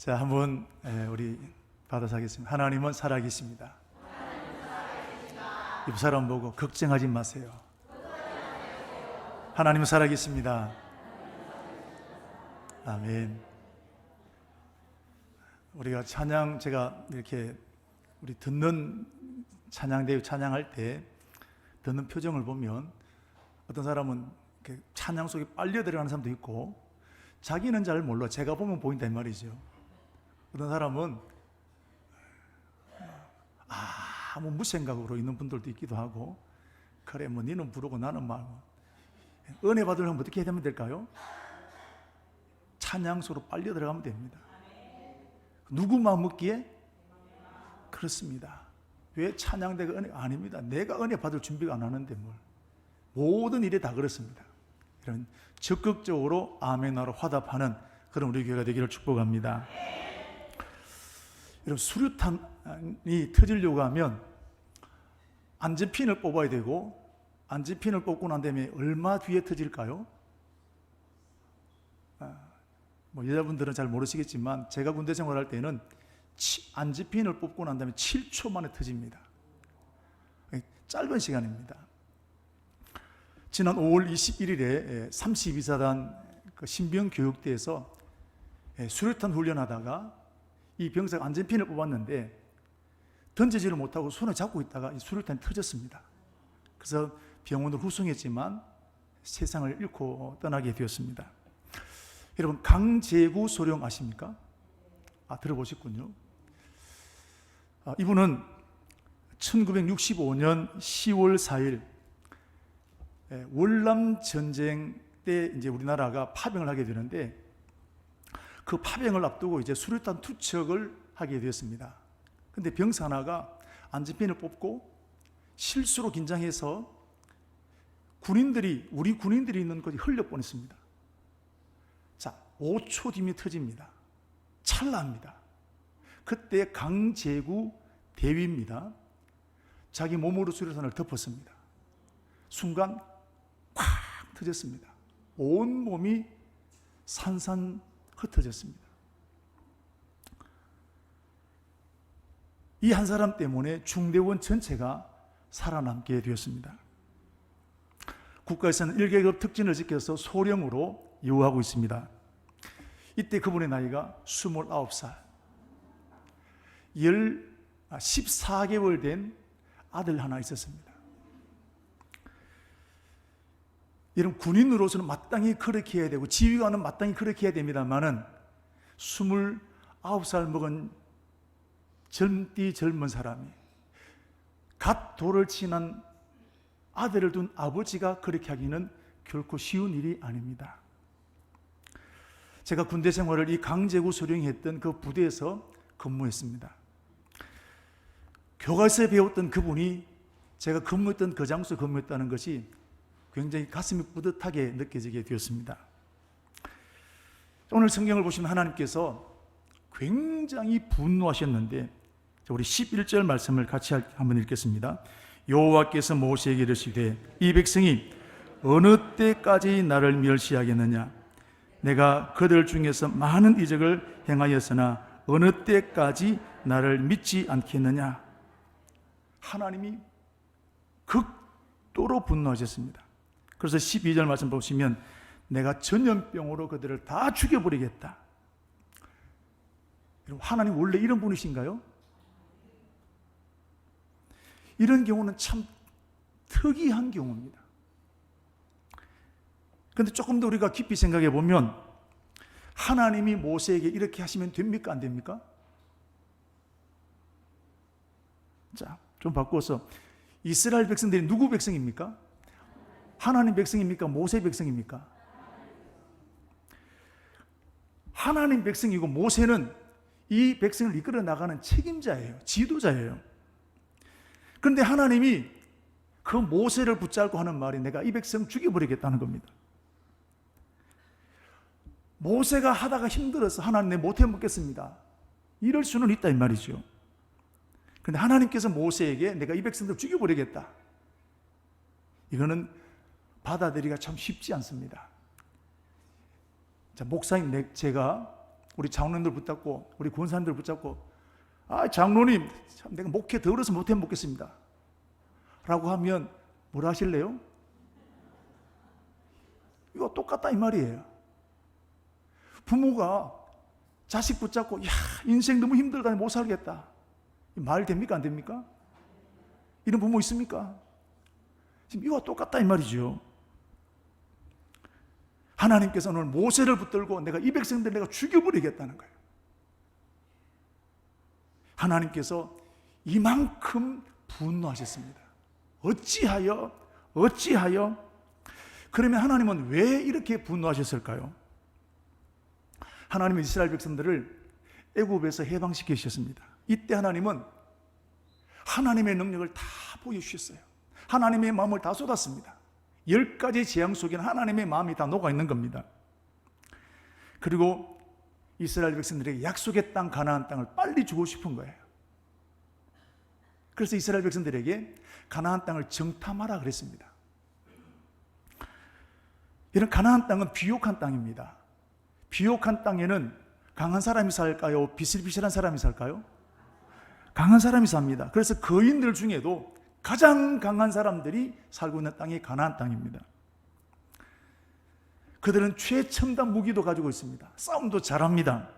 자, 한번 우리 받아서 하겠습니다. 하나님은 살아계십니다. 옆 사람 보고 걱정하지 마세요. 하나님은 살아계십니다. 아멘. 우리가 찬양, 제가 이렇게 우리 듣는 찬양대회 찬양할 때 듣는 표정을 보면 어떤 사람은 이렇게 찬양 속에 빨려 들어가는 사람도 있고 자기는 잘 몰라. 제가 보면 보인단 말이죠. 어떤 사람은 아무 무생각으로 있는 분들도 있기도 하고, 그래 뭐 니는 부르고 나는 막 은혜 받으려면 어떻게 해야 되면 될까요? 찬양 속으로 빨려 들어가면 됩니다. 누구 마음 먹기에? 그렇습니다. 왜 찬양대가 은혜? 아닙니다. 내가 은혜 받을 준비가 안 하는데 뭘. 모든 일이 다 그렇습니다. 이런 적극적으로 아멘하러 화답하는 그런 우리 교회가 되기를 축복합니다. 여러분, 수류탄이 터지려고 하면 안전핀을 뽑아야 되고, 안전핀을 뽑고 난 다음에 얼마 뒤에 터질까요? 뭐 여자분들은 잘 모르시겠지만 제가 군대 생활할 때는 안전핀을 뽑고 난 다음에 7초 만에 터집니다. 짧은 시간입니다. 지난 5월 21일에 32사단 신병교육대에서 수류탄 훈련하다가 이 병사가 안전핀을 뽑았는데 던지지를 못하고 손에 잡고 있다가 이 수류탄이 터졌습니다. 그래서 병원으로 후송했지만 세상을 잃고 떠나게 되었습니다. 여러분, 강제구 소령 아십니까? 들어보셨군요. 이분은 1965년 10월 4일 월남 전쟁 때 이제 우리나라가 파병을 하게 되는데, 그 파병을 앞두고 이제 수류탄 투척을 하게 되었습니다. 근데 병사 하나가 안전핀을 뽑고 실수로 긴장해서 우리 군인들이 있는 곳이 흘려 뻔했습니다. 자, 5초 뒤면 터집니다. 찰나입니다. 그때 강제구 대위입니다. 자기 몸으로 수류탄을 덮었습니다. 순간 콱 터졌습니다. 온 몸이 산산 흩어졌습니다. 이 한 사람 때문에 중대원 전체가 살아남게 되었습니다. 국가에서는 1계급 특진을 지켜서 소령으로 요구하고 있습니다. 이때 그분의 나이가 29살, 14개월 된 아들 하나 있었습니다. 여러분, 군인으로서는 마땅히 그렇게 해야 되고 지휘관은 마땅히 그렇게 해야 됩니다만은 29살 먹은 젊은 사람이 갓 돌을 지난 아들을 둔 아버지가 그렇게 하기는 결코 쉬운 일이 아닙니다. 제가 군대 생활을 이 강제구 소령이 했던 그 부대에서 근무했습니다. 교과서에 배웠던 그분이 제가 근무했던 그 장소에 근무했다는 것이 굉장히 가슴이 뿌듯하게 느껴지게 되었습니다. 오늘 성경을 보시면 하나님께서 굉장히 분노하셨는데, 우리 11절 말씀을 같이 한번 읽겠습니다. 여호와께서 모세에게 이르시되 이 백성이 어느 때까지 나를 멸시하겠느냐? 내가 그들 중에서 많은 이적을 행하였으나 어느 때까지 나를 믿지 않겠느냐? 하나님이 극도로 분노하셨습니다. 그래서 12절 말씀 보시면 내가 전염병으로 그들을 다 죽여버리겠다. 하나님 원래 이런 분이신가요? 이런 경우는 참 특이한 경우입니다. 그런데 조금 더 우리가 깊이 생각해 보면 하나님이 모세에게 이렇게 하시면 됩니까? 안 됩니까? 자, 좀 바꿔서 이스라엘 백성들이 누구 백성입니까? 하나님 백성입니까? 모세 백성입니까? 하나님 백성이고 모세는 이 백성을 이끌어 나가는 책임자예요. 지도자예요. 그런데 하나님이 그 모세를 붙잡고 하는 말이 내가 이 백성 죽여버리겠다는 겁니다. 모세가 하다가 힘들어서 하나님 내 못해 먹겠습니다, 이럴 수는 있다 이 말이죠. 그런데 하나님께서 모세에게 내가 이 백성들 죽여버리겠다, 이거는 받아들이기가 참 쉽지 않습니다. 자, 목사님 제가 우리 장로님들 붙잡고 우리 권사님들 붙잡고 장로님 참 내가 목회 더러워서 못해 먹겠습니다 라고 하면 뭐라 하실래요? 이거 똑같다 이 말이에요. 부모가 자식 붙잡고 야 인생 너무 힘들다 못 살겠다 말 됩니까 안 됩니까? 이런 부모 있습니까? 지금 이거 똑같다 이 말이죠. 하나님께서는 오늘 모세를 붙들고 내가 이 백성들 내가 죽여버리겠다는 거예요. 하나님께서 이만큼 분노하셨습니다. 어찌하여 그러면 하나님은 왜 이렇게 분노하셨을까요? 하나님은 이스라엘 백성들을 애굽에서 해방시키셨습니다. 이때 하나님은 하나님의 능력을 다 보여주셨어요. 하나님의 마음을 다 쏟았습니다. 10가지 재앙 속에는 하나님의 마음이 다 녹아있는 겁니다. 그리고 이스라엘 백성들에게 약속의 땅 가나안 땅을 빨리 주고 싶은 거예요. 그래서 이스라엘 백성들에게 가나안 땅을 정탐하라 그랬습니다. 이런 가나안 땅은 비옥한 땅입니다. 비옥한 땅에는 강한 사람이 살까요? 비실비실한 사람이 살까요? 강한 사람이 삽니다. 그래서 거인들 중에도 가장 강한 사람들이 살고 있는 땅이 가나안 땅입니다. 그들은 최첨단 무기도 가지고 있습니다. 싸움도 잘합니다.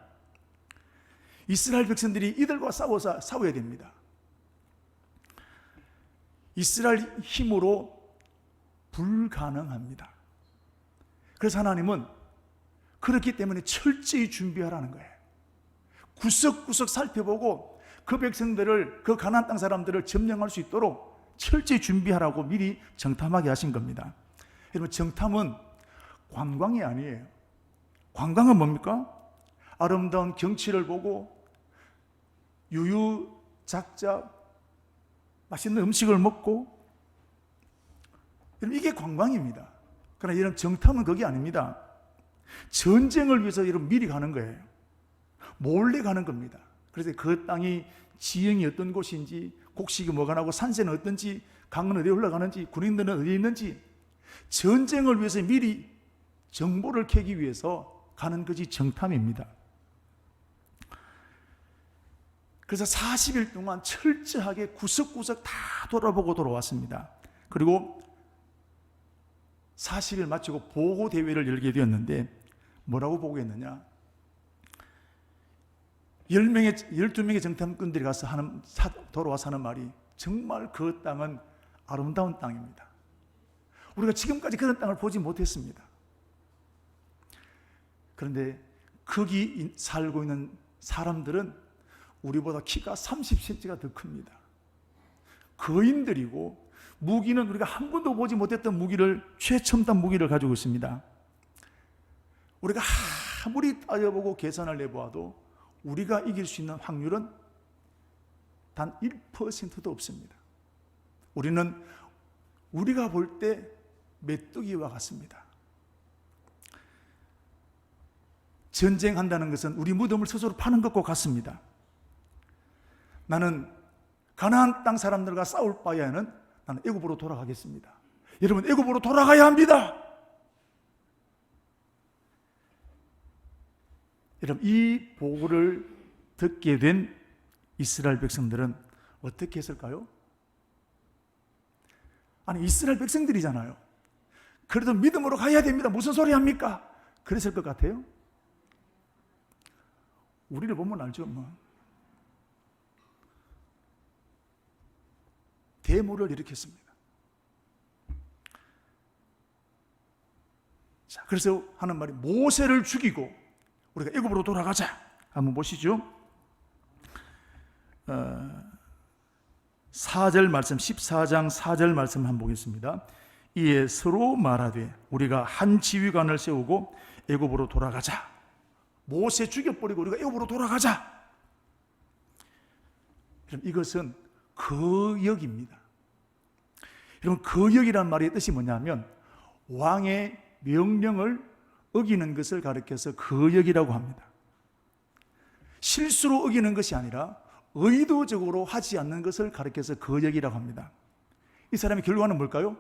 이스라엘 백성들이 이들과 싸워야 됩니다. 이스라엘 힘으로 불가능합니다. 그래서 하나님은 그렇기 때문에 철저히 준비하라는 거예요. 구석구석 살펴보고 그 백성들을, 그 가나안 땅 사람들을 점령할 수 있도록 철저히 준비하라고 미리 정탐하게 하신 겁니다. 여러분, 정탐은 관광이 아니에요. 관광은 뭡니까? 아름다운 경치를 보고 유유작작 맛있는 음식을 먹고, 여러분, 이게 관광입니다. 그러나 이런 정탐은 그게 아닙니다. 전쟁을 위해서 여러분 미리 가는 거예요. 몰래 가는 겁니다. 그래서 그 땅이 지형이 어떤 곳인지, 곡식이 뭐가 나고 산세는 어떤지, 강은 어디에 흘러가는지, 군인들은 어디에 있는지 전쟁을 위해서 미리 정보를 캐기 위해서 가는 것이 정탐입니다. 그래서 40일 동안 철저하게 구석구석 다 돌아보고 돌아왔습니다. 그리고 40일 마치고 보고대회를 열게 되었는데 뭐라고 보고했느냐? 12명의 정탐꾼들이 가서 돌아와서 하는 말이, 정말 그 땅은 아름다운 땅입니다. 우리가 지금까지 그런 땅을 보지 못했습니다. 그런데 거기 살고 있는 사람들은 우리보다 키가 30cm가 더 큽니다. 거인들이고, 무기는 우리가 한 번도 보지 못했던 무기를, 최첨단 무기를 가지고 있습니다. 우리가 아무리 따져보고 계산을 내보아도 우리가 이길 수 있는 확률은 단 1%도 없습니다. 우리는 우리가 볼 때 메뚜기와 같습니다. 전쟁한다는 것은 우리 무덤을 스스로 파는 것과 같습니다. 나는 가나안 땅 사람들과 싸울 바에는 나는 애굽으로 돌아가겠습니다. 여러분, 애굽으로 돌아가야 합니다. 여러분, 이 보고를 듣게 된 이스라엘 백성들은 어떻게 했을까요? 아니, 이스라엘 백성들이잖아요. 그래도 믿음으로 가야 됩니다. 무슨 소리 합니까? 그랬을 것 같아요. 우리를 보면 알죠, 뭐. 대모를 일으켰습니다. 자, 그래서 하는 말이, 모세를 죽이고 우리가 애굽으로 돌아가자. 한번 보시죠. 4절 말씀, 14장 4절 말씀 한번 보겠습니다. 이에 서로 말하되 우리가 한 지휘관을 세우고 애굽으로 돌아가자. 모세 죽여버리고 우리가 애굽으로 돌아가자. 그럼 이것은 거역입니다. 여러분, 거역이란 말의 뜻이 뭐냐면 왕의 명령을 어기는 것을 가리켜서 거역이라고 합니다. 실수로 어기는 것이 아니라 의도적으로 하지 않는 것을 가리켜서 거역이라고 합니다. 이 사람의 결과는 뭘까요?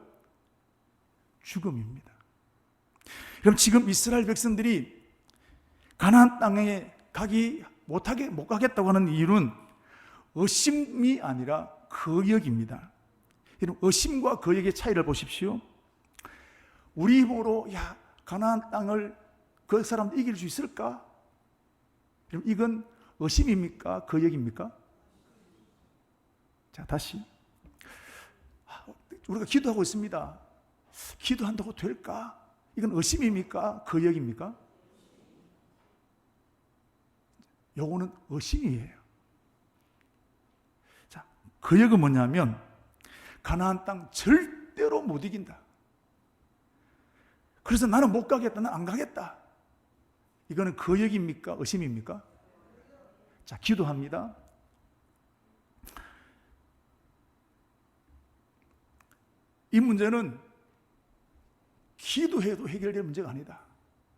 죽음입니다. 그럼 지금 이스라엘 백성들이 가나안 땅에 못 가겠다고 하는 이유는 의심이 아니라 거역입니다. 여러분, 의심과 거역의 차이를 보십시오. 우리 힘으로 가나안 땅을 그 사람 이길 수 있을까? 이건 의심입니까? 거역입니까? 자, 다시. 우리가 기도하고 있습니다. 기도한다고 될까? 이건 의심입니까? 거역입니까? 요거는 의심이에요. 자, 거역은 뭐냐면 가나안 땅 절대로 못 이긴다. 그래서 나는 못 가겠다. 나는 안 가겠다. 이거는 거역입니까? 의심입니까? 자, 기도합니다. 이 문제는 기도해도 해결될 문제가 아니다.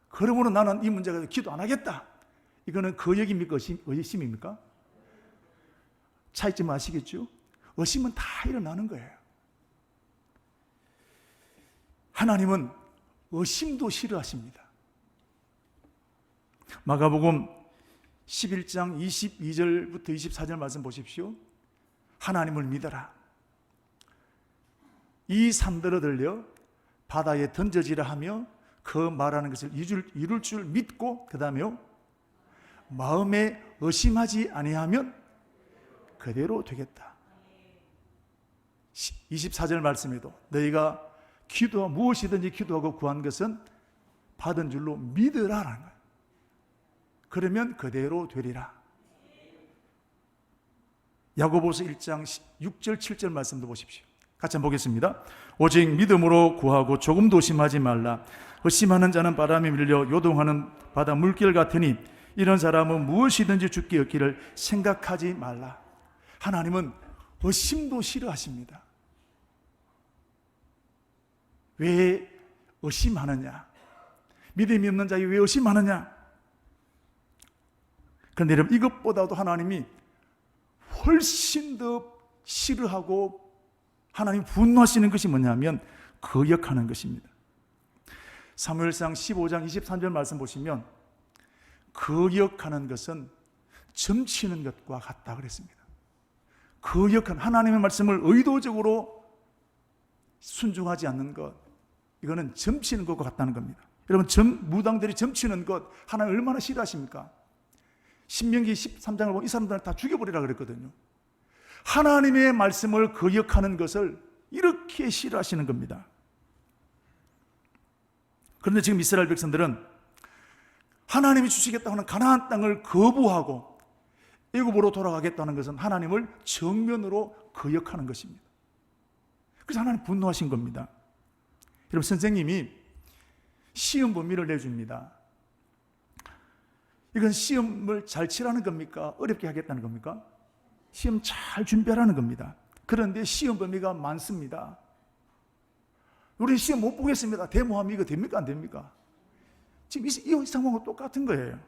그러므로 나는 이 문제가 기도 안 하겠다. 이거는 거역입니까? 의심입니까? 차이점 아시겠죠? 의심은 다 일어나는 거예요. 하나님은 의심도 싫어하십니다. 마가복음 11장 22절부터 24절 말씀 보십시오. 하나님을 믿어라. 이 산들어 들려 바다에 던져지라 하며 그 말하는 것을 이룰 줄 믿고 그 다음에요, 마음에 의심하지 아니하면 그대로 되겠다. 24절 말씀에도 너희가 무엇이든지 기도하고 구한 것은 받은 줄로 믿으라라는 거예요. 그러면 그대로 되리라. 야고보서 1장 6절 7절 말씀도 보십시오. 같이 한번 보겠습니다. 오직 믿음으로 구하고 조금도 의심하지 말라. 의심하는 자는 바람에 밀려 요동하는 바다 물결 같으니 이런 사람은 무엇이든지 주께 얻기를 생각하지 말라. 하나님은 의심도 싫어하십니다. 왜 의심하느냐? 믿음이 없는 자에 왜 의심하느냐? 그런데 여러분, 이것보다도 하나님이 훨씬 더 싫어하고 하나님 분노하시는 것이 뭐냐면 거역하는 것입니다. 사무엘상 15장 23절 말씀 보시면 거역하는 것은 점치는 것과 같다 그랬습니다. 거역한 하나님의 말씀을 의도적으로 순종하지 않는 것, 이거는 점치는 것과 같다는 겁니다. 여러분, 무당들이 점치는 것 하나님 얼마나 싫어하십니까? 신명기 13장을 보면 이 사람들은 다 죽여버리라 그랬거든요. 하나님의 말씀을 거역하는 것을 이렇게 싫어하시는 겁니다. 그런데 지금 이스라엘 백성들은 하나님이 주시겠다고 하는 가나안 땅을 거부하고 애굽으로 돌아가겠다는 것은 하나님을 정면으로 거역하는 것입니다. 그래서 하나님 분노하신 겁니다. 여러분, 선생님이 시험 범위를 내줍니다. 이건 시험을 잘 치라는 겁니까? 어렵게 하겠다는 겁니까? 시험 잘 준비하라는 겁니다. 그런데 시험 범위가 많습니다. 우리 시험 못 보겠습니다. 데모하면 이거 됩니까? 안 됩니까? 지금 이 상황과 똑같은 거예요.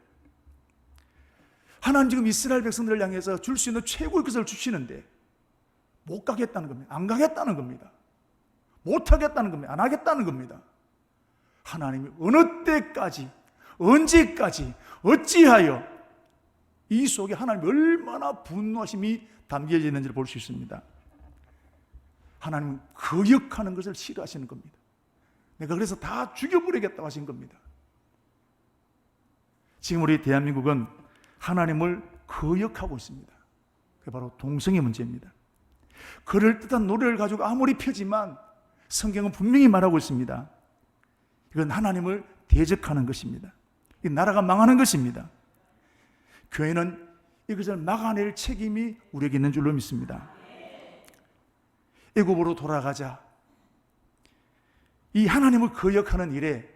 하나님 지금 이스라엘 백성들을 향해서 줄 수 있는 최고의 것을 주시는데 못 가겠다는 겁니다. 안 가겠다는 겁니다. 못 하겠다는 겁니다. 안 하겠다는 겁니다. 하나님이 어느 때까지, 언제까지, 어찌하여 이 속에 하나님이 얼마나 분노하심이 담겨져 있는지를 볼 수 있습니다. 하나님은 거역하는 것을 싫어하시는 겁니다. 내가 그래서 다 죽여버리겠다고 하신 겁니다. 지금 우리 대한민국은 하나님을 거역하고 있습니다. 그게 바로 동성애 문제입니다. 그럴듯한 노래를 가지고 아무리 펴지만 성경은 분명히 말하고 있습니다. 이건 하나님을 대적하는 것입니다. 이 나라가 망하는 것입니다. 교회는 이것을 막아낼 책임이 우리에게 있는 줄로 믿습니다. 애굽으로 돌아가자. 이 하나님을 거역하는 일에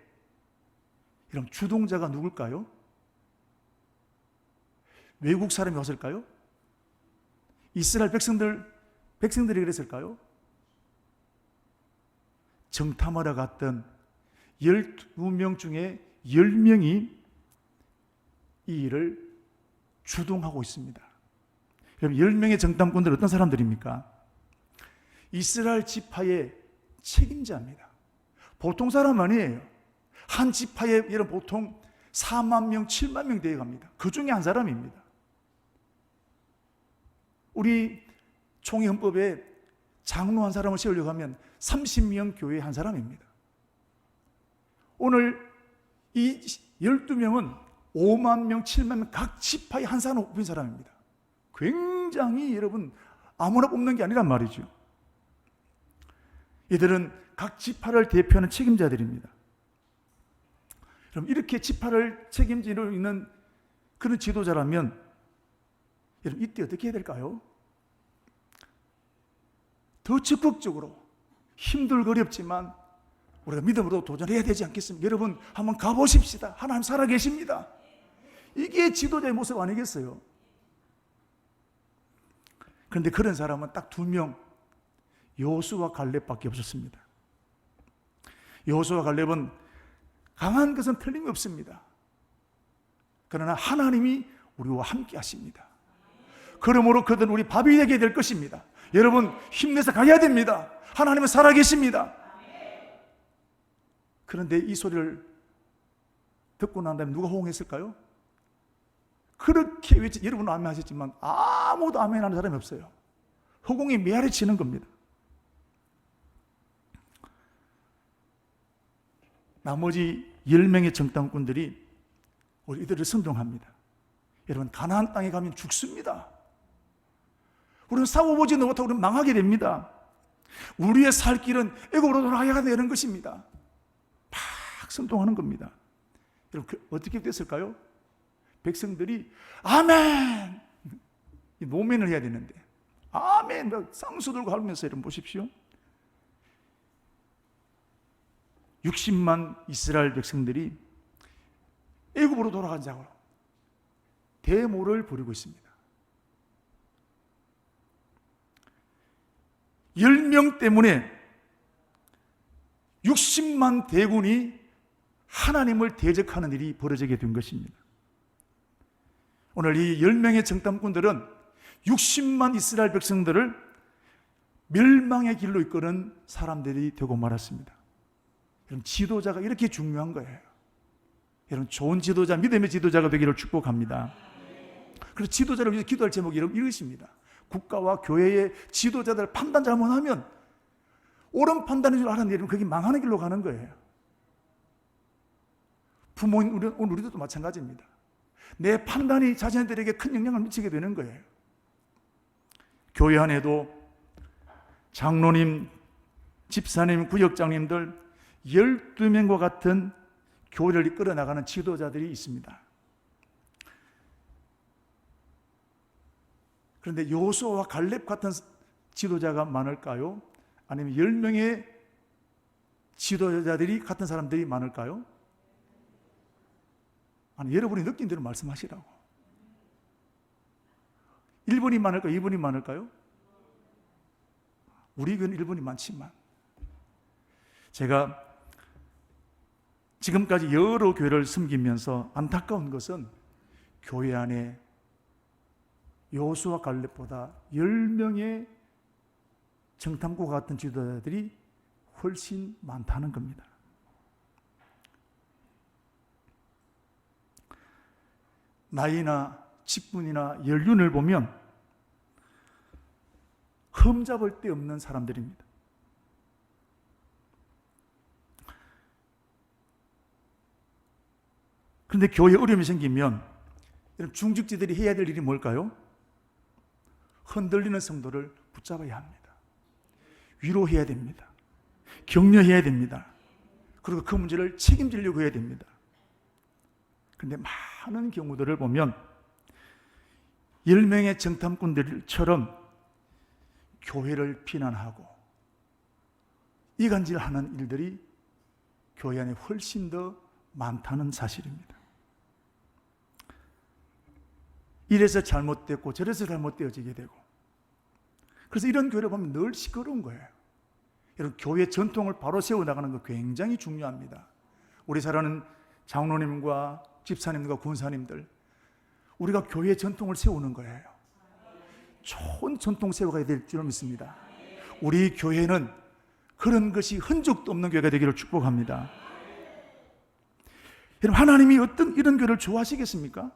이런 주동자가 누굴까요? 외국 사람이 왔을까요? 이스라엘 백성들이 그랬을까요? 정탐하러 갔던 12명 중에 10명이 이 일을 주동하고 있습니다. 여러분, 10명의 정탐꾼들 어떤 사람들입니까? 이스라엘 지파의 책임자입니다. 보통 사람 아니에요. 한 지파에 보통 4만 명, 7만 명 되어 갑니다. 그 중에 한 사람입니다. 우리 총회헌법에 장로 한 사람을 세우려고 하면 30명 교회 한 사람입니다. 오늘 이 12명은 5만 명, 7만 명 각 지파의 한 사람을 뽑힌 사람입니다. 굉장히 여러분 아무나 뽑는 게 아니란 말이죠. 이들은 각 지파를 대표하는 책임자들입니다. 그럼 이렇게 지파를 책임지고 있는 그런 지도자라면 여러분 이때 어떻게 해야 될까요? 더 적극적으로 힘들고 어렵지만 우리가 믿음으로 도전해야 되지 않겠습니까? 여러분 한번 가보십시다. 하나님 살아계십니다. 이게 지도자의 모습 아니겠어요? 그런데 그런 사람은 딱 2명, 여호수아와 갈렙밖에 없었습니다. 여호수아와 갈렙은 강한 것은 틀림없습니다. 그러나 하나님이 우리와 함께 하십니다. 그러므로 그들은 우리 밥이 되게 될 것입니다. 여러분 힘내서 가야 됩니다. 하나님은 살아계십니다. 그런데 이 소리를 듣고 난 다음에 누가 호응했을까요? 그렇게 외치, 여러분은 아멘 하셨지만 아무도 아멘 하는 사람이 없어요. 허공이 메아리 치는 겁니다. 나머지 10명의 정탐꾼들이 이들을 선동합니다. 여러분 가나안 땅에 가면 죽습니다. 우리는 싸워보지도 못하고 우리는 망하게 됩니다. 우리의 살 길은 애굽으로 돌아가야 되는 것입니다. 막 선동하는 겁니다. 여러분 어떻게 됐을까요? 백성들이 아멘! 노멘을 해야 되는데 아멘! 쌍수 들고 하면서 여러분 보십시오. 60만 이스라엘 백성들이 애굽으로 돌아간 자고 대모를 부리고 있습니다. 10명 때문에 60만 대군이 하나님을 대적하는 일이 벌어지게 된 것입니다. 오늘 이 10명의 정탐꾼들은 60만 이스라엘 백성들을 멸망의 길로 이끄는 사람들이 되고 말았습니다. 여러분 지도자가 이렇게 중요한 거예요. 여러분 좋은 지도자, 믿음의 지도자가 되기를 축복합니다. 그래서 지도자를 위해서 기도할 제목이 이것입니다. 국가와 교회의 지도자들 판단 잘못하면 옳은 판단인 줄 알았는데 그게 망하는 길로 가는 거예요. 부모님, 오늘 우리도 마찬가지입니다. 내 판단이 자녀들에게 큰 영향을 미치게 되는 거예요. 교회 안에도 장로님, 집사님, 구역장님들 12명과 같은 교회를 이끌어 나가는 지도자들이 있습니다. 그런데 여호수아와 갈렙 같은 지도자가 많을까요? 아니면 10명의 지도자들이 같은 사람들이 많을까요? 아니, 여러분이 느낀 대로 말씀하시라고. 1번이 많을까요? 2번이 많을까요? 우리 교회는 1번이 많지만 제가 지금까지 여러 교회를 섬기면서 안타까운 것은 교회 안에 여호수아 갈렙보다 10명의 정탐꾼과 같은 지도자들이 훨씬 많다는 겁니다. 나이나 직분이나 연륜을 보면 흠잡을 데 없는 사람들입니다. 그런데 교회에 어려움이 생기면 중직자들이 해야 될 일이 뭘까요? 흔들리는 성도를 붙잡아야 합니다. 위로해야 됩니다. 격려해야 됩니다. 그리고 그 문제를 책임지려고 해야 됩니다. 그런데 많은 경우들을 보면 10명의 정탐꾼들처럼 교회를 비난하고 이간질하는 일들이 교회 안에 훨씬 더 많다는 사실입니다. 이래서 잘못됐고 저래서 잘못되어지게 되고, 그래서 이런 교회를 보면 늘 시끄러운 거예요. 여러분, 교회 전통을 바로 세워나가는 거 굉장히 중요합니다. 우리 사랑하는 장로님과 집사님과 권사님들, 우리가 교회 전통을 세우는 거예요. 좋은 전통 세워가야 될 줄 믿습니다. 우리 교회는 그런 것이 흔적도 없는 교회가 되기를 축복합니다. 여러분, 하나님이 어떤 이런 교회를 좋아하시겠습니까?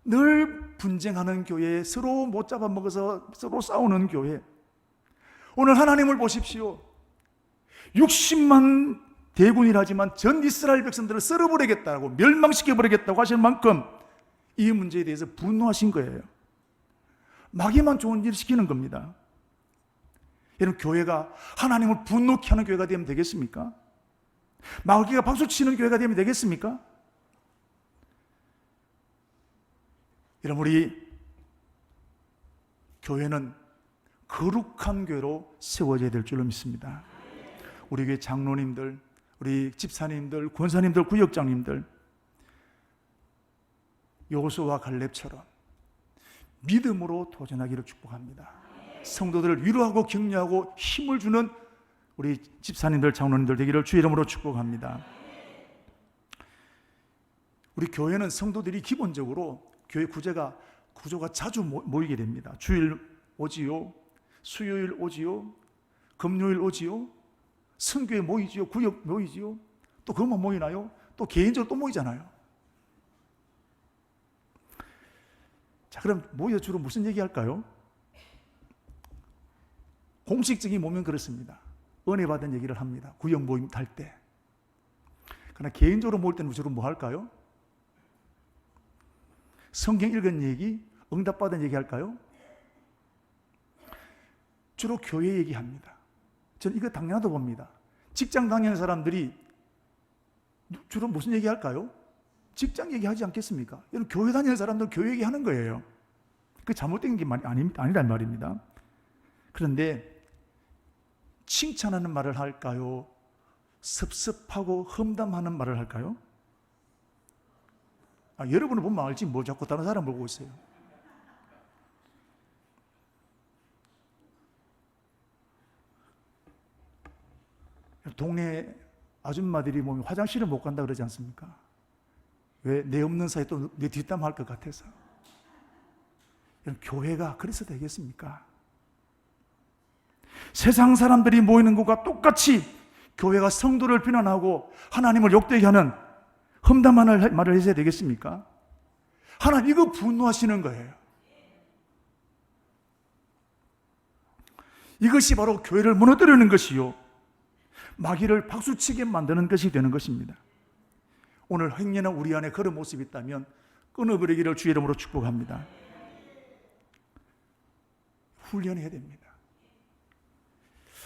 늘 분쟁하는 교회, 서로 못 잡아먹어서 서로 싸우는 교회. 오늘 하나님을 보십시오. 60만 대군이라지만 전 이스라엘 백성들을 썰어버리겠다고, 멸망시켜버리겠다고 하실 만큼 이 문제에 대해서 분노하신 거예요. 마귀만 좋은 일을 시키는 겁니다. 여러분, 교회가 하나님을 분노케 하는 교회가 되면 되겠습니까? 마귀가 박수치는 교회가 되면 되겠습니까? 여러분, 우리 교회는 거룩한 교회로 세워져야 될 줄로 믿습니다. 우리 교회 장로님들, 우리 집사님들, 권사님들, 구역장님들, 여호수아와 갈렙처럼 믿음으로 도전하기를 축복합니다. 성도들을 위로하고 격려하고 힘을 주는 우리 집사님들, 장로님들 되기를 주의 이름으로 축복합니다. 우리 교회는 성도들이 기본적으로 교회 구조가 자주 모이게 됩니다. 주일 오지요, 수요일 오지요, 금요일 오지요, 선교회 모이지요, 구역 모이지요. 또 그것만 모이나요? 또 개인적으로 또 모이잖아요. 자, 그럼 모여 주로 무슨 얘기할까요? 공식적인 모면 그렇습니다. 은혜 받은 얘기를 합니다. 구역 모임 탈 때. 그러나 개인적으로 모일 때는 주로 뭐 할까요? 성경 읽은 얘기, 응답받은 얘기 할까요? 주로 교회 얘기합니다. 저는 이거 당연하다고 봅니다. 직장 다니는 사람들이 주로 무슨 얘기 할까요? 직장 얘기하지 않겠습니까? 여러분, 교회 다니는 사람들은 교회 얘기하는 거예요. 그게 잘못된 게 아니란 말입니다. 그런데 칭찬하는 말을 할까요? 섭섭하고 험담하는 말을 할까요? 여러분을 보면 알지 뭐 자꾸 다른 사람 보고 있어요. 동네 아줌마들이 보면 화장실을 못 간다 그러지 않습니까? 왜? 내 없는 사이에 또 내 뒷담 할 것 같아서. 교회가 그래서 되겠습니까? 세상 사람들이 모이는 것과 똑같이 교회가 성도를 비난하고 하나님을 욕되게 하는 험담한 말을 해야 되겠습니까? 하나님, 이거 분노하시는 거예요. 이것이 바로 교회를 무너뜨리는 것이요, 마귀를 박수치게 만드는 것이 되는 것입니다. 오늘 행여나 우리 안에 그런 모습이 있다면 끊어버리기를 주의 이름으로 축복합니다. 훈련해야 됩니다.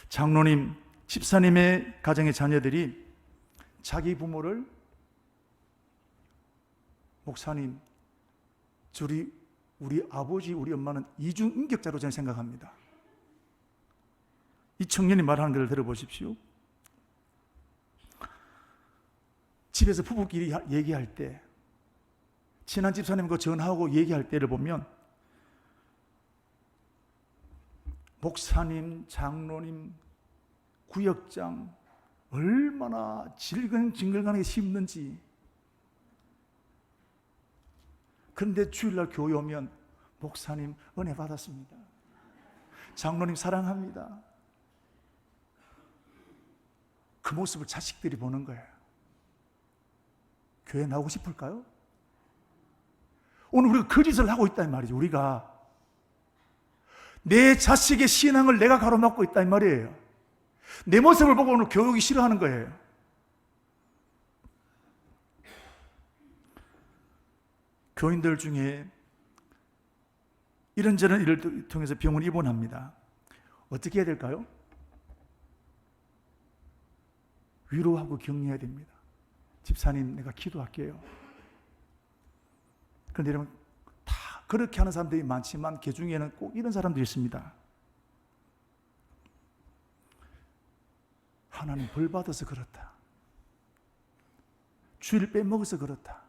장로님, 집사님의 가정의 자녀들이 자기 부모를 목사님, 우리 아버지, 우리 엄마는 이중 인격자로 저는 생각합니다. 이 청년이 말하는 것을 들어보십시오. 집에서 부부끼리 얘기할 때, 친한 집사님과 전화하고 얘기할 때를 보면 목사님, 장로님, 구역장 얼마나 징글징글하게 씹는지. 그런데 주일날 교회 오면 목사님 은혜 받았습니다, 장로님 사랑합니다, 그 모습을 자식들이 보는 거예요. 교회 나오고 싶을까요? 오늘 우리가 그 짓을 하고 있단 말이죠. 우리가 내 자식의 신앙을 내가 가로막고 있단 말이에요. 내 모습을 보고 오늘 교육이 싫어하는 거예요. 교인들 중에 이런저런 일을 통해서 병을 입원합니다. 어떻게 해야 될까요? 위로하고 격려해야 됩니다. 집사님, 내가 기도할게요. 그런데 여러분, 다 그렇게 하는 사람들이 많지만 그 중에는 꼭 이런 사람들이 있습니다. 하나님 벌 받아서 그렇다, 주일 빼먹어서 그렇다,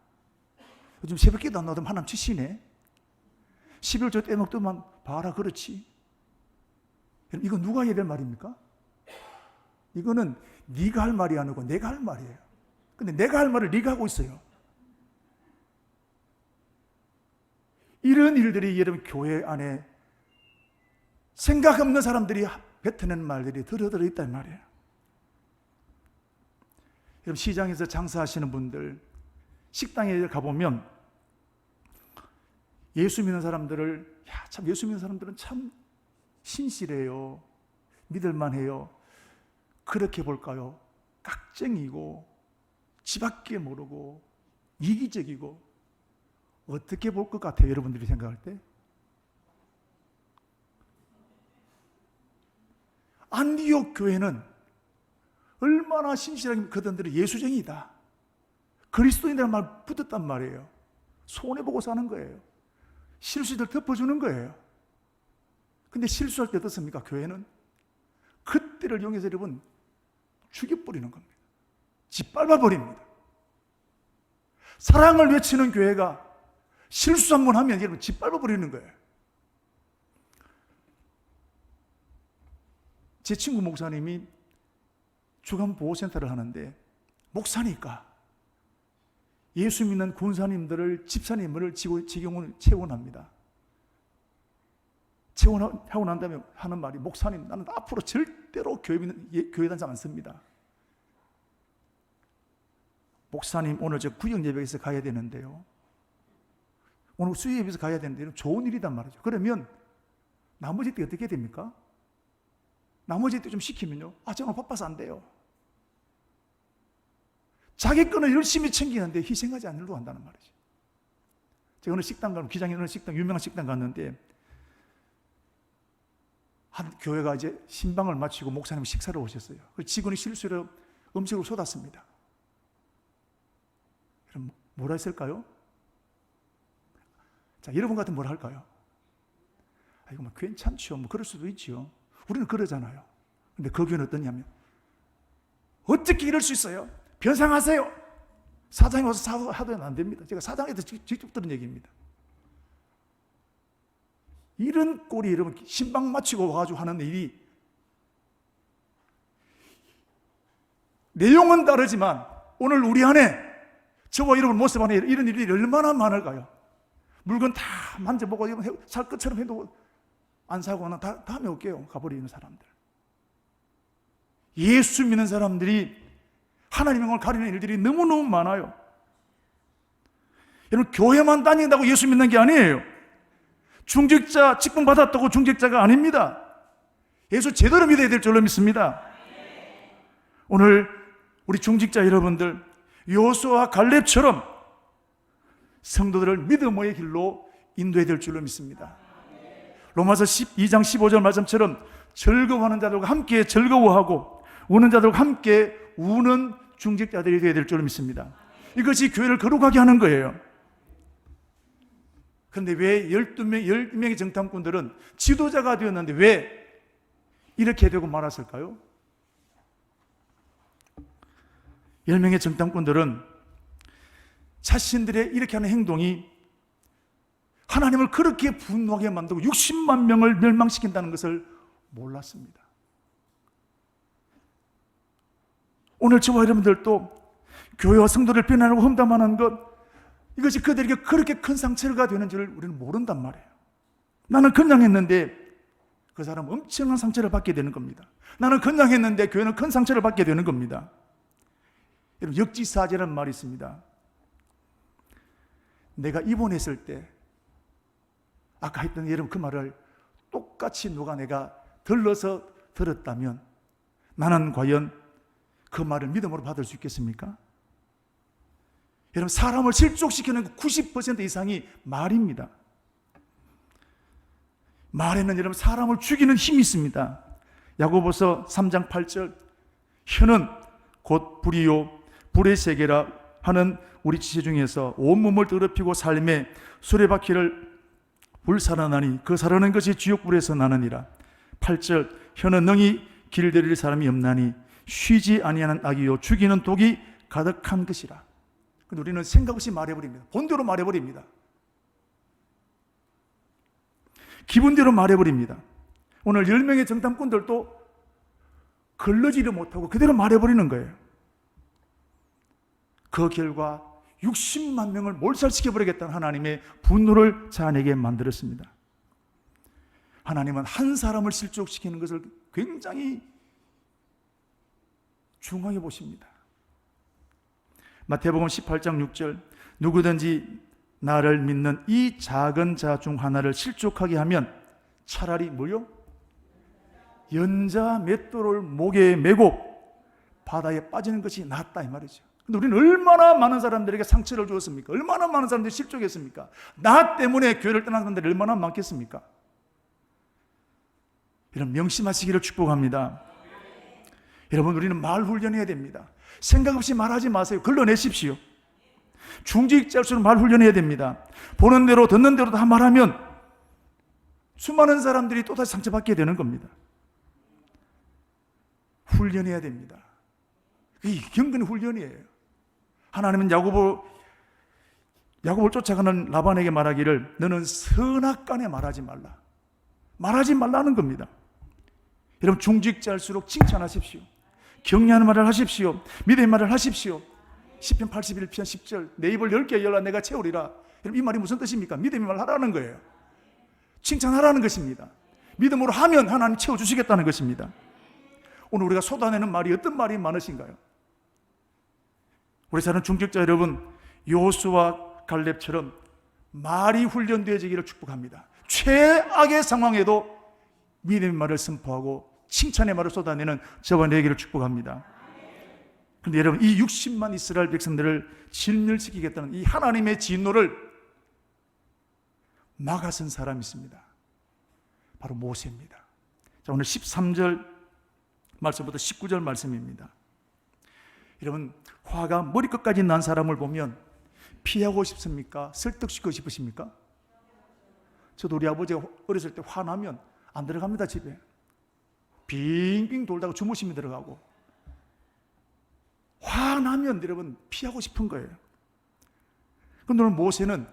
요즘 새벽기도 안 나오면 하나님 치시네, 11조 떼먹더만 봐라, 그렇지. 이거 누가 해야 될 말입니까? 이거는 네가 할 말이 아니고 내가 할 말이에요. 근데 내가 할 말을 네가 하고 있어요. 이런 일들이 여러분 교회 안에 생각 없는 사람들이 뱉어내는 말들이 들어들어 있단 말이에요. 여러분, 시장에서 장사하시는 분들, 식당에 가보면 예수 믿는 사람들을, 참 예수 믿는 사람들은 참 신실해요, 믿을만해요, 그렇게 볼까요? 깍쟁이고 지밖에 모르고 이기적이고, 어떻게 볼 것 같아요, 여러분들이 생각할 때? 안디옥 교회는 얼마나 신실하게 그들은 예수쟁이다, 그리스도인이라는 말 붙었단 말이에요. 손해보고 사는 거예요. 실수들 덮어주는 거예요. 근데 실수할 때 어떻습니까? 교회는 그때를 이용해서 여러분 죽여버리는 겁니다. 짓밟아버립니다. 사랑을 외치는 교회가 실수 한번 하면 여러분 짓밟아버리는 거예요. 제 친구 목사님이 주간보호센터를 하는데, 목사니까 예수 믿는 군사님들을, 집사님을 직영을 채원합니다. 채원하고 난 다음에 하는 말이, 목사님, 나는 앞으로 절대로 교회 다니지 않습니다. 목사님, 오늘 저 구역 예배에서 가야 되는데요, 오늘 수요 예배에서 가야 되는데 좋은 일이단 말이죠. 그러면 나머지 때 어떻게 됩니까? 나머지 때 좀 시키면요, 저는 바빠서 안 돼요. 자기 거는 열심히 챙기는데 희생하지 않으려고 한다는 말이죠. 제가 어느 식당 가면, 기장에 어느 식당, 유명한 식당 갔는데, 한 교회가 이제 신방을 마치고 목사님이 식사를 오셨어요. 그 직원이 실수로 음식을 쏟았습니다. 그럼 뭐라 했을까요? 자, 여러분 같으면 뭐라 할까요? 이거 뭐 괜찮죠, 뭐 그럴 수도 있죠. 우리는 그러잖아요. 근데 그 교회는 어떠냐면, 어떻게 이럴 수 있어요? 변상하세요. 사장이 와서 하도는 안 됩니다. 제가 사장한테 직접 들은 얘기입니다. 이런 꼴이 여러분 신방 마치고 와가지고 하는 일이, 내용은 다르지만 오늘 우리 안에, 저와 여러분 모습 안에 이런 일이 얼마나 많을까요? 물건 다 만져보고 살 것처럼 해도 안 사고는 다음에 올게요 가버리는 사람들. 예수 믿는 사람들이 하나님을 가리는 일들이 너무너무 많아요. 여러분, 교회만 다닌다고 예수 믿는 게 아니에요. 중직자 직분 받았다고 중직자가 아닙니다. 예수 제대로 믿어야 될 줄로 믿습니다. 오늘 우리 중직자 여러분들, 여호수아와 갈렙처럼 성도들을 믿음의 길로 인도해야 될 줄로 믿습니다. 로마서 12장 15절 말씀처럼 즐거워하는 자들과 함께 즐거워하고 우는 자들과 함께 우는 중직자들이 되어야 될 줄로 믿습니다. 이것이 교회를 거룩하게 하는 거예요. 그런데 왜 12명의 정탐꾼들은 지도자가 되었는데 왜 이렇게 되고 말았을까요? 10명의 정탐꾼들은 자신들의 이렇게 하는 행동이 하나님을 그렇게 분노하게 만들고 60만 명을 멸망시킨다는 것을 몰랐습니다. 오늘 저와 여러분들도 교회와 성도를 비난하고 험담하는 것, 이것이 그들에게 그렇게 큰 상처가 되는 줄 우리는 모른단 말이에요. 나는 그냥 했는데 그 사람은 엄청난 상처를 받게 되는 겁니다. 나는 그냥 했는데 교회는 큰 상처를 받게 되는 겁니다. 여러분, 역지사지라는 말이 있습니다. 내가 입원했을 때, 아까 했던 여러분 그 말을 똑같이 누가 내가 들러서 들었다면 나는 과연 그 말을 믿음으로 받을 수 있겠습니까? 여러분, 사람을 실족시키는 90% 이상이 말입니다. 말에는 여러분 사람을 죽이는 힘이 있습니다. 야고보서 3장 8절, 혀는 곧 불이요 불의 세계라 하는 우리 지체 중에서 온몸을 더럽히고 삶에 수레바퀴를 불살아나니 그 살아나는 것이 지옥불에서 나느니라. 8절, 혀는 능히 길들일 사람이 없나니 쉬지 아니하는 악이요 죽이는 독이 가득한 것이라. 근데 우리는 생각 없이 말해버립니다. 본대로 말해버립니다. 기분대로 말해버립니다. 오늘 10명의 정탐꾼들도 걸러지를 못하고 그대로 말해버리는 거예요. 그 결과 60만 명을 몰살시켜버리겠다는 하나님의 분노를 자아내게 만들었습니다. 하나님은 한 사람을 실족시키는 것을 굉장히 중하게 보십니다. 마태복음 18장 6절, 누구든지 나를 믿는 이 작은 자 중 하나를 실족하게 하면 차라리 뭐요? 연자 맷돌을 목에 메고 바다에 빠지는 것이 낫다 이 말이죠. 근데 우리는 얼마나 많은 사람들에게 상처를 주었습니까? 얼마나 많은 사람들이 실족했습니까? 나 때문에 교회를 떠난 사람들이 얼마나 많겠습니까? 이런 명심하시기를 축복합니다. 여러분, 우리는 말 훈련해야 됩니다. 생각 없이 말하지 마세요. 걸러내십시오. 중직자로서는 말 훈련해야 됩니다. 보는 대로 듣는 대로 다 말하면 수많은 사람들이 또다시 상처받게 되는 겁니다. 훈련해야 됩니다. 이 경건의 훈련이에요. 하나님은 야곱을 쫓아가는 라반에게 말하기를 너는 선악간에 말하지 말라. 말하지 말라는 겁니다. 여러분, 중직자일수록 칭찬하십시오. 격려하는 말을 하십시오. 믿음의 말을 하십시오. 시편 81편 10절 내 입을 10개 열라 내가 채우리라. 여러분, 이 말이 무슨 뜻입니까? 믿음의 말을 하라는 거예요. 칭찬하라는 것입니다. 믿음으로 하면 하나님 채워주시겠다는 것입니다. 오늘 우리가 쏟아내는 말이 어떤 말이 많으신가요? 우리 사는 중직자 여러분, 여호수아와 갈렙처럼 말이 훈련되어지기를 축복합니다. 최악의 상황에도 믿음의 말을 선포하고 칭찬의 말을 쏟아내는 저와 너에게를 축복합니다. 그런데 여러분, 이 60만 이스라엘 백성들을 진멸시키겠다는 이 하나님의 진노를 막아선 사람이 있습니다. 바로 모세입니다. 자, 오늘 13절 말씀부터 19절 말씀입니다. 여러분, 화가 머리끝까지 난 사람을 보면 피하고 싶습니까? 설득시키고 싶으십니까? 저도 우리 아버지가 어렸을 때 화나면 안 들어갑니다. 집에 빙빙 돌다가 주무시면 들어가고, 화나면 여러분 피하고 싶은 거예요. 그런데 오늘 모세는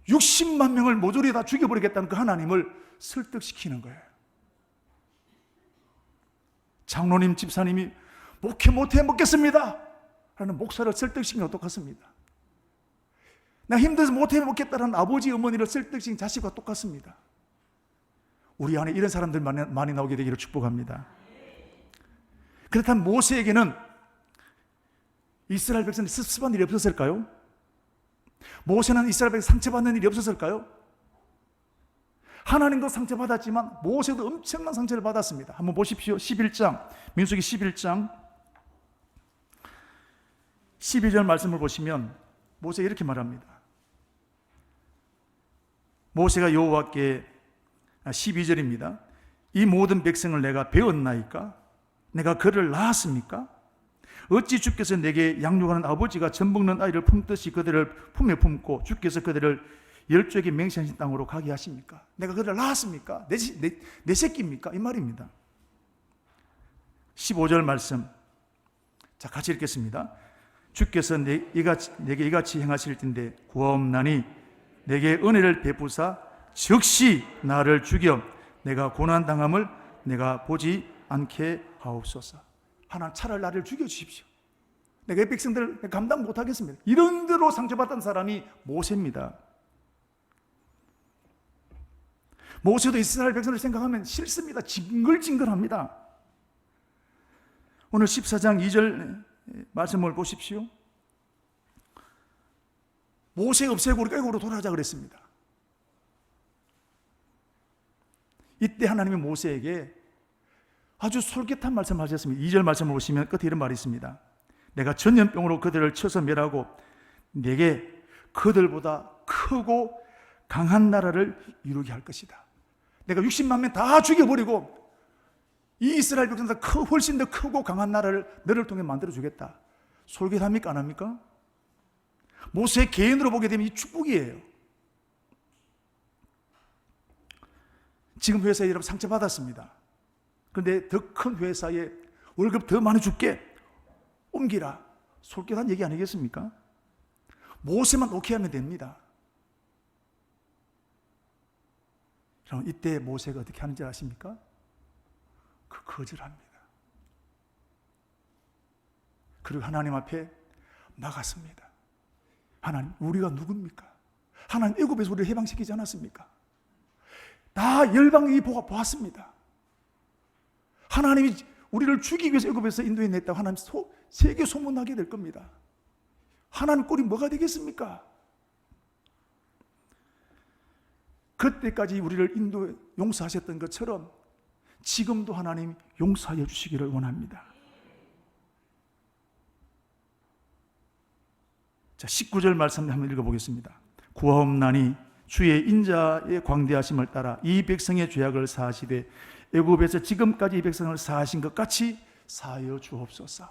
60만 명을 모조리 다 죽여버리겠다는 그 하나님을 설득시키는 거예요. 장로님, 집사님이 목회 못해 먹겠습니다 라는 목사를 설득시키는 것과 똑같습니다. 나 힘들어서 못해 먹겠다라는 아버지, 어머니를 설득시킨 자식과 똑같습니다. 우리 안에 이런 사람들 많이 나오게 되기를 축복합니다. 그렇다면 모세에게는 이스라엘 백성이 습습한 일이 없었을까요? 모세는 이스라엘 백성 상처받는 일이 없었을까요? 하나님도 상처받았지만 모세도 엄청난 상처를 받았습니다. 한번 보십시오. 11장, 민수기 11장 12절 말씀을 보시면 모세가 이렇게 말합니다. 모세가 여호와께 12절입니다. 이 모든 백성을 내가 배웠나이까? 내가 그를 낳았습니까? 어찌 주께서 내게 양육하는 아버지가 젖 먹는 아이를 품듯이 그들을 품에 품고 주께서 그들을 열조에게 맹세하신 땅으로 가게 하십니까? 내가 그들을 낳았습니까? 내 새끼입니까? 이 말입니다. 15절 말씀, 자, 같이 읽겠습니다. 주께서 내게 이같이 행하실 텐데 구하옵나니 내게 은혜를 베푸사 즉시 나를 죽여 내가 고난당함을 내가 보지 않게 하옵소서. 하나님, 차라리 나를 죽여주십시오. 내가 이 백성들을 감당 못하겠습니다. 이런 대로 상처받던 사람이 모세입니다. 모세도 이스라엘 백성을 생각하면 싫습니다. 징글징글합니다. 오늘 14장 2절 말씀을 보십시오. 모세 없애고 우리 애국으로 돌아가자 그랬습니다. 이때 하나님이 모세에게 아주 솔깃한 말씀을 하셨습니다. 2절 말씀을 보시면 끝에 이런 말이 있습니다. 내가 전염병으로 그들을 쳐서 멸하고 내게 그들보다 크고 강한 나라를 이루게 할 것이다. 내가 60만 명 다 죽여버리고 이 이스라엘 백성보다 훨씬 더 크고 강한 나라를 너를 통해 만들어주겠다. 솔깃합니까? 안 합니까? 모세의 개인으로 보게 되면 이 축복이에요. 지금 회사에 여러분 상처받았습니다. 그런데 더 큰 회사에 월급 더 많이 줄게, 옮기라. 솔깃한 얘기 아니겠습니까? 모세만 오케이 하면 됩니다. 그럼 이때 모세가 어떻게 하는지 아십니까? 거절합니다. 그리고 하나님 앞에 나갔습니다. 하나님, 우리가 누굽니까? 하나님, 애굽에서 우리를 해방시키지 않았습니까? 다 열방이 보았습니다. 하나님이 우리를 죽이기 위해서 애굽에서 인도해냈다고 하나님 세계 소문나게 될 겁니다. 하나님 꼴이 뭐가 되겠습니까? 그때까지 우리를 용서하셨던 것처럼 지금도 하나님 용서하여 주시기를 원합니다. 자, 19절 말씀 한번 읽어보겠습니다. 구하옵나니 주의 인자의 광대하심을 따라 이 백성의 죄악을 사하시되 애굽에서 지금까지 이 백성을 사하신 것 같이 사하여 주옵소서.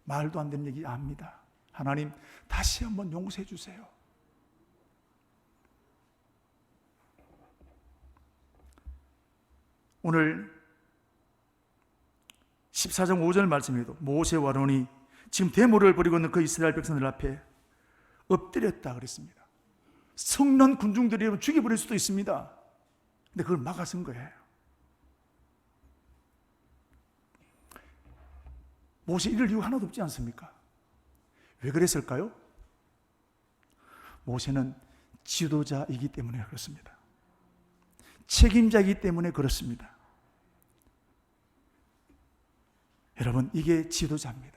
말도 안 되는 얘기 압니다. 하나님 다시 한번 용서해 주세요. 오늘 14장 5절 말씀에도 모세와 아론이 지금 대모를 벌이고 있는 그 이스라엘 백성들 앞에 엎드렸다 그랬습니다. 성난 군중들이 죽여버릴 수도 있습니다. 근데 그걸 막아선 거예요. 모세 이럴 이유 하나도 없지 않습니까? 왜 그랬을까요? 모세는 지도자이기 때문에 그렇습니다. 책임자이기 때문에 그렇습니다. 여러분, 이게 지도자입니다.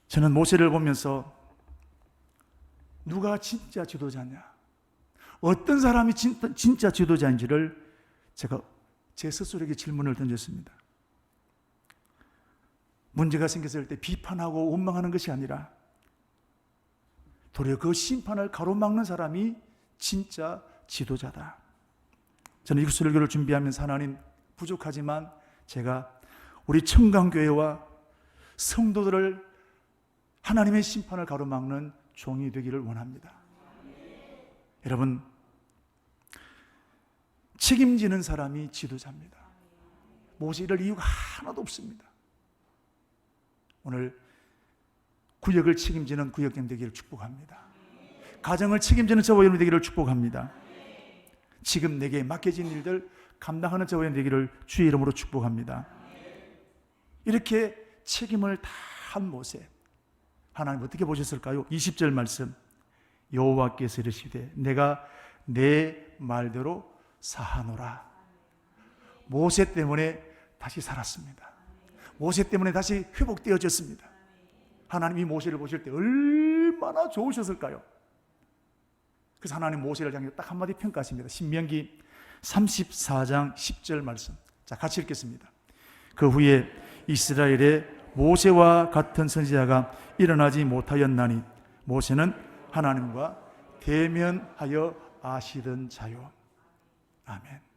저는 모세를 보면서 누가 진짜 지도자냐, 어떤 사람이 진짜 지도자인지를 제가 제 스스로에게 질문을 던졌습니다. 문제가 생겼을 때 비판하고 원망하는 것이 아니라 도리어 그 심판을 가로막는 사람이 진짜 지도자다. 저는 육설교를 준비하면서 하나님 부족하지만 제가 우리 청강교회와 성도들을 하나님의 심판을 가로막는 종이 되기를 원합니다. 여러분, 책임지는 사람이 지도자입니다. 모세 이럴 이유가 하나도 없습니다. 오늘 구역을 책임지는 구역장 되기를 축복합니다. 가정을 책임지는 저와 여러분 되기를 축복합니다. 지금 내게 맡겨진 일들 감당하는 저와 여러분 되기를 주의 이름으로 축복합니다. 이렇게 책임을 다 한 모세, 하나님 어떻게 보셨을까요? 20절 말씀, 여호와께서 이르시되 내가 내 말대로 사하노라. 모세 때문에 다시 살았습니다. 모세 때문에 다시 회복되어졌습니다. 하나님이 모세를 보실 때 얼마나 좋으셨을까요? 그래서 하나님 모세를 향해 딱 한마디 평가하십니다. 신명기 34장 10절 말씀. 자, 같이 읽겠습니다. 그 후에 이스라엘에 모세와 같은 선지자가 일어나지 못하였나니 모세는 하나님과 대면하여 아시던 자요. 아멘.